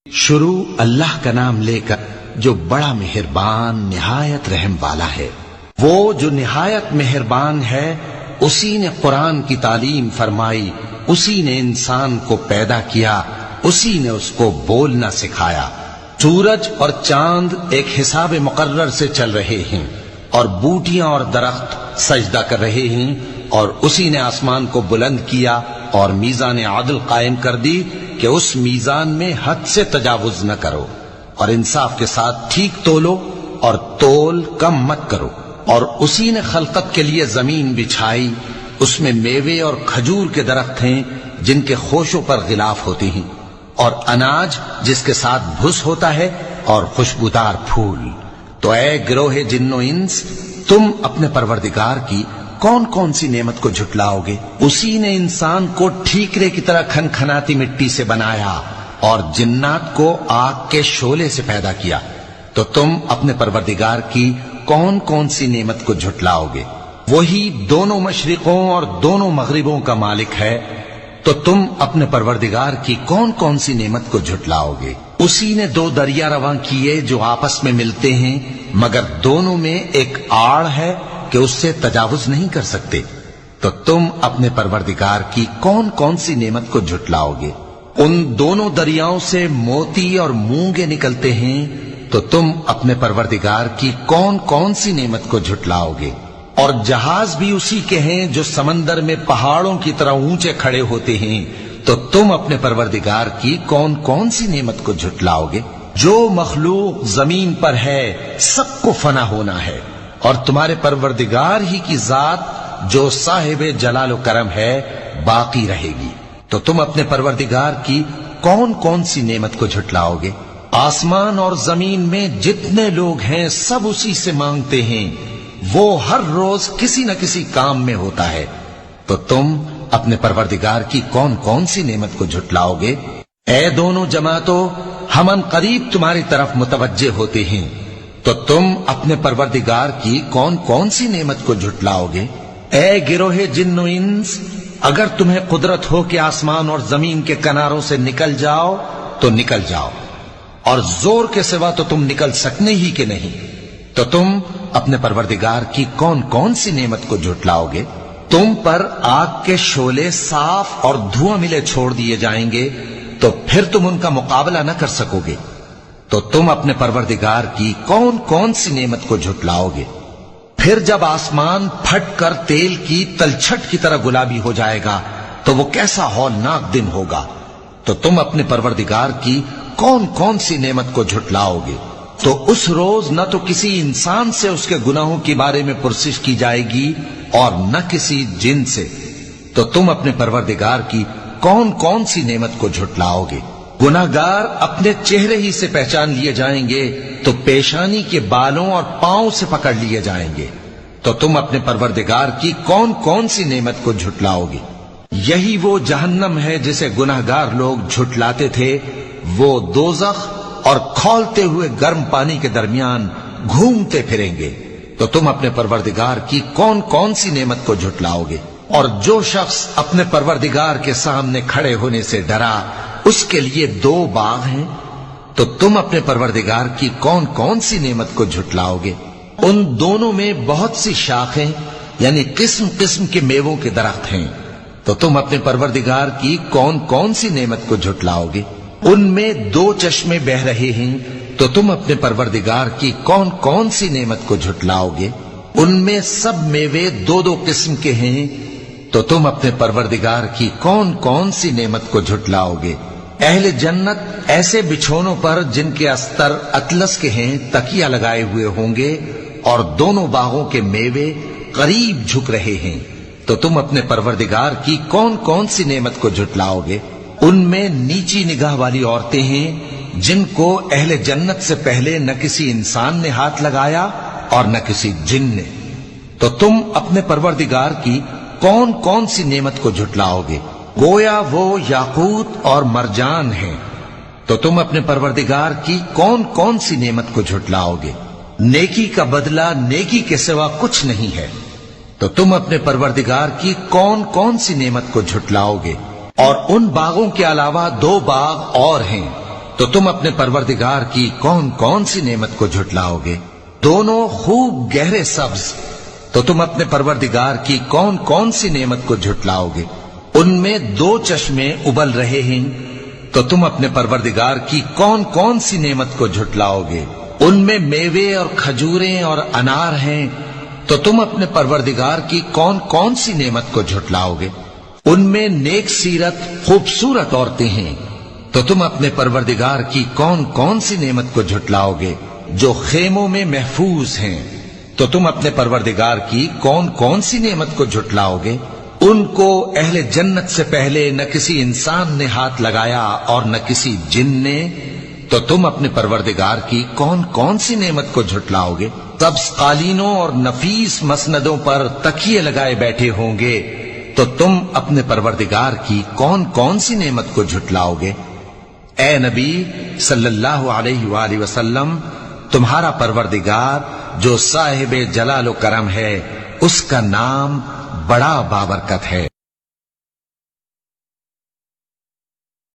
شروع اللہ کا نام لے کر جو بڑا مہربان نہایت رحم والا ہے۔ وہ جو نہایت مہربان ہے، اسی نے قرآن کی تعلیم فرمائی، اسی نے انسان کو پیدا کیا، اسی نے اس کو بولنا سکھایا۔ سورج اور چاند ایک حساب مقرر سے چل رہے ہیں، اور بوٹیاں اور درخت سجدہ کر رہے ہیں، اور اسی نے آسمان کو بلند کیا اور میزان عدل قائم کر دی کہ اس میزان میں حد سے تجاوز نہ کرو، اور انصاف کے ساتھ ٹھیک تولو اور تول کم مت کرو۔ اور اسی نے خلقت کے لیے زمین بچھائی، اس میں میوے اور کھجور کے درخت ہیں جن کے خوشوں پر غلاف ہوتے ہیں، اور اناج جس کے ساتھ بھس ہوتا ہے، اور خوشبودار پھول۔ تو اے گروہ جن و انس، تم اپنے پروردگار کی کون کون سی نعمت کو جھٹلاؤ گے؟ اسی نے انسان کو ٹھیکرے کی طرح کھنکھناتی مٹی سے بنایا اور جنات کو آگ کے شعلے سے پیدا کیا، تو تم اپنے پروردگار کی کون کون سی نعمت کو جھٹلاؤ گے؟ وہی دونوں مشرقوں اور دونوں مغربوں کا مالک ہے، تو تم اپنے پروردگار کی کون کون سی نعمت کو جھٹلاؤ گے؟ اسی نے دو دریا رواں کیے جو آپس میں ملتے ہیں، مگر دونوں میں ایک آڑ ہے کہ اس سے تجاوز نہیں کر سکتے، تو تم اپنے پروردگار کی کون کون سی نعمت کو جھٹلاؤ گے؟ ان دونوں دریاؤں سے موتی اور مونگے نکلتے ہیں، تو تم اپنے پروردگار کی کون کون سی نعمت کو جھٹلاؤ گے؟ اور جہاز بھی اسی کے ہیں جو سمندر میں پہاڑوں کی طرح اونچے کھڑے ہوتے ہیں، تو تم اپنے پروردگار کی کون کون سی نعمت کو جھٹلاؤ گے؟ جو مخلوق زمین پر ہے سب کو فنا ہونا ہے، اور تمہارے پروردگار ہی کی ذات جو صاحب جلال و کرم ہے باقی رہے گی۔ تو تم اپنے پروردگار کی کون کون سی نعمت کو جھٹلاؤ گے؟ آسمان اور زمین میں جتنے لوگ ہیں سب اسی سے مانگتے ہیں، وہ ہر روز کسی نہ کسی کام میں ہوتا ہے، تو تم اپنے پروردگار کی کون کون سی نعمت کو جھٹلاؤ گے؟ اے دونوں جماعتوں، ہم ان قریب تمہاری طرف متوجہ ہوتے ہیں، تو تم اپنے پروردگار کی کون کون سی نعمت کو جھٹلاؤ گے؟ اے گروہ جن و انس، اگر تمہیں قدرت ہو کہ آسمان اور زمین کے کناروں سے نکل جاؤ تو نکل جاؤ، اور زور کے سوا تو تم نکل سکنے ہی کہ نہیں، تو تم اپنے پروردگار کی کون کون سی نعمت کو جھٹلاؤ گے؟ تم پر آگ کے شعلے صاف اور دھواں ملے چھوڑ دیے جائیں گے، تو پھر تم ان کا مقابلہ نہ کر سکو گے، تو تم اپنے پروردگار کی کون کون سی نعمت کو جھٹلاؤ گے؟ پھر جب آسمان پھٹ کر تیل کی تلچھٹ کی طرح گلابی ہو جائے گا تو وہ کیسا ہولناک دن ہوگا، تو تم اپنے پروردگار کی کون کون سی نعمت کو جھٹلاؤ گے؟ تو اس روز نہ تو کسی انسان سے اس کے گناہوں کے بارے میں پرسش کی جائے گی اور نہ کسی جن سے، تو تم اپنے پروردگار کی کون کون سی نعمت کو جھٹلاؤ گے؟ گناہگار اپنے چہرے ہی سے پہچان لیے جائیں گے تو پیشانی کے بالوں اور پاؤں سے پکڑ لیے جائیں گے، تو تم اپنے پروردگار کی کون کون سی نعمت کو جھٹلاؤ گے؟ یہی وہ جہنم ہے جسے گناہگار لوگ جھٹلاتے تھے، وہ دوزخ اور کھولتے ہوئے گرم پانی کے درمیان گھومتے پھریں گے، تو تم اپنے پروردگار کی کون کون سی نعمت کو جھٹلاؤ گے؟ اور جو شخص اپنے پروردگار کے سامنے کھڑے ہونے سے ڈرا، اس کے لیے دو باغ ہیں، تو تم اپنے پروردگار کی کون کون سی نعمت کو جھٹلاؤ گے؟ ان دونوں میں بہت سی شاخیں یعنی قسم قسم کے میووں کے درخت ہیں، تو تم اپنے پروردگار کی کون کون سی نعمت کو جھٹلاؤ گے؟ ان میں دو چشمے بہ رہے ہیں، تو تم اپنے پروردگار کی کون کون سی نعمت کو جھٹلاؤ گے؟ ان میں سب میوے دو دو قسم کے ہیں، تو تم اپنے پروردگار کی کون کون سی نعمت کو جھٹلاؤ گے؟ اہل جنت ایسے بچھونوں پر جن کے استر اطلس کے ہیں تکیہ لگائے ہوئے ہوں گے، اور دونوں باغوں کے میوے قریب جھک رہے ہیں، تو تم اپنے پروردگار کی کون کون سی نعمت کو جھٹلاؤ گے؟ ان میں نیچی نگاہ والی عورتیں ہیں جن کو اہل جنت سے پہلے نہ کسی انسان نے ہاتھ لگایا اور نہ کسی جن نے، تو تم اپنے پروردگار کی کون کون سی نعمت کو جھٹلاؤ گے؟ گویا وہ یاقوت اور مرجان ہیں، تو تم اپنے پروردگار کی کون کون سی نعمت کو جھٹلاؤ گے؟ نیکی کا بدلہ نیکی کے سوا کچھ نہیں ہے، تو تم اپنے پروردگار کی کون کون سی نعمت کو جھٹلاؤ گے؟ اور ان باغوں کے علاوہ دو باغ اور ہیں تو تم اپنے پروردگار کی کون کون سی نعمت کو جھٹلاؤ گے؟ دونوں خوب گہرے سبز، تو تم اپنے پروردگار کی کون کون سی نعمت کو جھٹلاؤ گے؟ ان میں 2 چشمے ابل رہے ہیں، تو تم اپنے پروردگار کی کون کون سی نعمت کو جھٹلاؤ گے؟ ان میں میوے اور کھجوریں اور انار ہیں، تو تم اپنے پروردگار کی کون کون سی نعمت کو جھٹلاؤ گے؟ ان میں نیک سیرت خوبصورت عورتیں ہیں، تو تم اپنے پروردگار کی کون کون سی نعمت کو جھٹلاؤ گے؟ جو خیموں میں محفوظ ہیں، تو تم اپنے پروردگار کی کون کون سی نعمت کو جھٹلاؤ گے؟ ان کو اہل جنت سے پہلے نہ کسی انسان نے ہاتھ لگایا اور نہ کسی جن نے، تو تم اپنے پروردگار کی کون کون سی نعمت کو جھٹلاؤ گے؟ سبز قالینوں اور نفیس مسندوں پر تکیے لگائے بیٹھے ہوں گے، تو تم اپنے پروردگار کی کون کون سی نعمت کو جھٹلاؤ گے؟ اے نبی صلی اللہ علیہ وآلہ وسلم، تمہارا پروردگار جو صاحب جلال و کرم ہے، اس کا نام بڑا بابرکت ہے۔